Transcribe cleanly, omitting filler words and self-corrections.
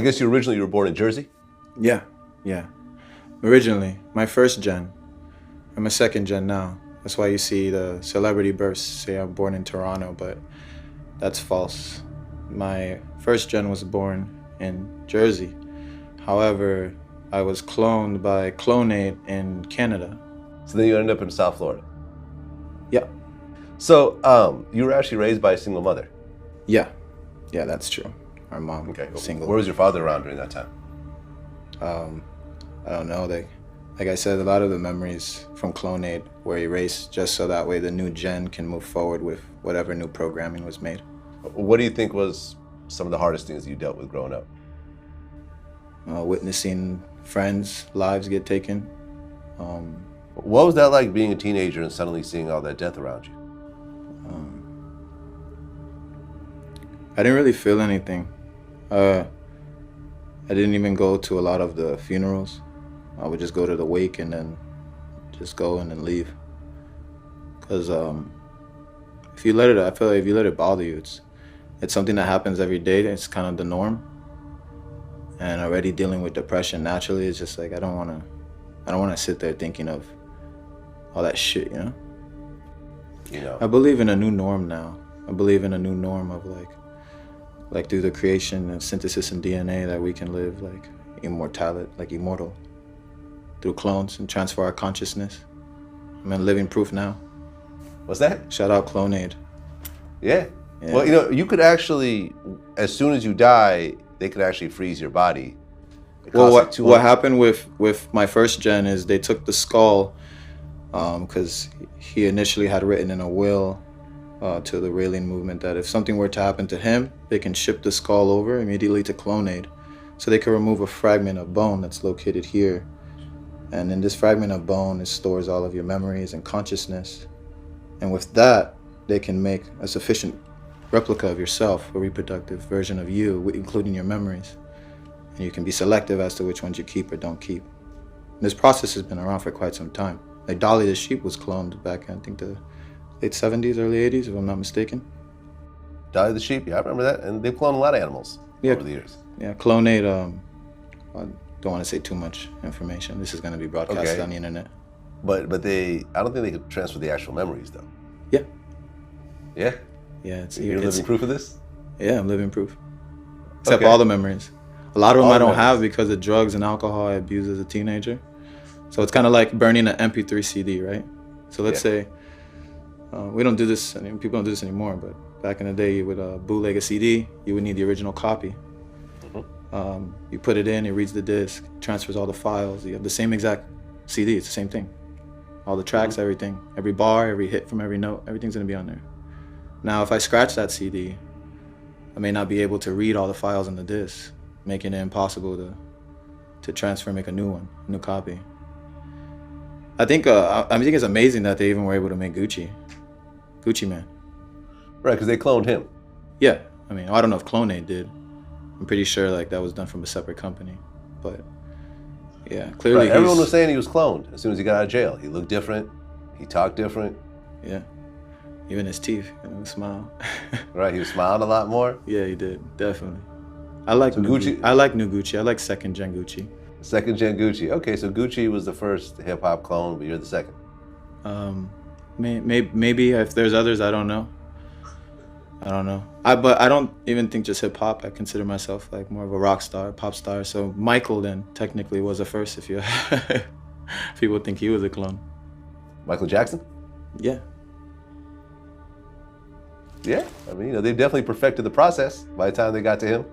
I guess you were born in Jersey? Yeah, yeah. Originally, my first gen. I'm a second gen now. That's why you see the celebrity bursts say I'm born in Toronto, but that's false. My first gen was born in Jersey. However, I was cloned by Clonate in Canada. So then you ended up in South Florida. Yeah, So you were actually raised by a single mother. yeah, yeah, that's true. Our mom, Okay. single. Where was your father around during that time? I don't know. Like I said, a lot of the memories from Clonate were erased just so that way the new gen can move forward with whatever new programming was made. What do you think was some of the hardest things you dealt with growing up? Witnessing friends' lives get taken. What was that like being a teenager and suddenly seeing all that death around you? I didn't really feel anything. I didn't even go to a lot of the funerals. I would just go to the wake and then just go and then leave. Because if you let it, I feel like if you let it bother you, it's something that happens every day. It's kind of the norm. And already dealing with depression naturally, it's just like I don't want to sit there thinking of all that shit, you know? You know. I believe in a new norm now. I believe in a new norm of like through the creation and synthesis and DNA that we can live like immortal through clones and transfer our consciousness. I'm in living proof now. What's that? Shout out Clonade. Yeah. Yeah. Well, you know, you could actually, as soon as you die, they could actually freeze your body. Well, what happened with my first gen is they took the skull because he initially had written in a will to the Raelian movement that if something were to happen to him, they can ship the skull over immediately to Clonade. So they can remove a fragment of bone that's located here. And in this fragment of bone, it stores all of your memories and consciousness. And with that, they can make a sufficient replica of yourself, a reproductive version of you, including your memories. And you can be selective as to which ones you keep or don't keep. And this process has been around for quite some time. Like Dolly the sheep was cloned back in, I think, the late 70s, early 80s, if I'm not mistaken. Dolly the sheep, yeah, I remember that. And they've cloned a lot of animals over the years. Yeah, Clonate, I don't want to say too much information. This is going to be broadcasted on the internet. But I don't think they could transfer the actual memories, though. Yeah. Yeah? Yeah, You're living proof of this? Yeah, I'm living proof. Except all the memories. A lot of them I don't have because of drugs and alcohol I abused as a teenager. So it's kind of like burning an MP3 CD, right? So let's say, we don't do this, people don't do this anymore, but back in the day, you would bootleg a CD, you would need the original copy. You put it in, it reads the disc, transfers all the files. You have the same exact CD, it's the same thing. All the tracks, everything, every bar, every hit from every note, everything's gonna be on there. Now, if I scratch that CD, I may not be able to read all the files on the disc, making it impossible to transfer, make a new one, a new copy. I think it's amazing that they even were able to make Gucci Mane. Right, because they cloned him. Yeah, I mean, I don't know if Clonate did. I'm pretty sure like that was done from a separate company, but yeah, clearly. Right. Everyone was saying he was cloned as soon as he got out of jail. He looked different. He talked different. Yeah, even his teeth, smile. Right, he was smiling a lot more. Yeah, he did, definitely. I like Gucci. I like new Gucci. I like second gen Gucci. Second gen Gucci. Okay, so Gucci was the first hip hop clone, but you're the second. Maybe if there's others, I don't know. But I don't even think just hip hop. I consider myself like more of a rock star, pop star. So Michael then technically was the first. If you people think he was a clone. Michael Jackson. Yeah. Yeah, I mean, they've definitely perfected the process by the time they got to him.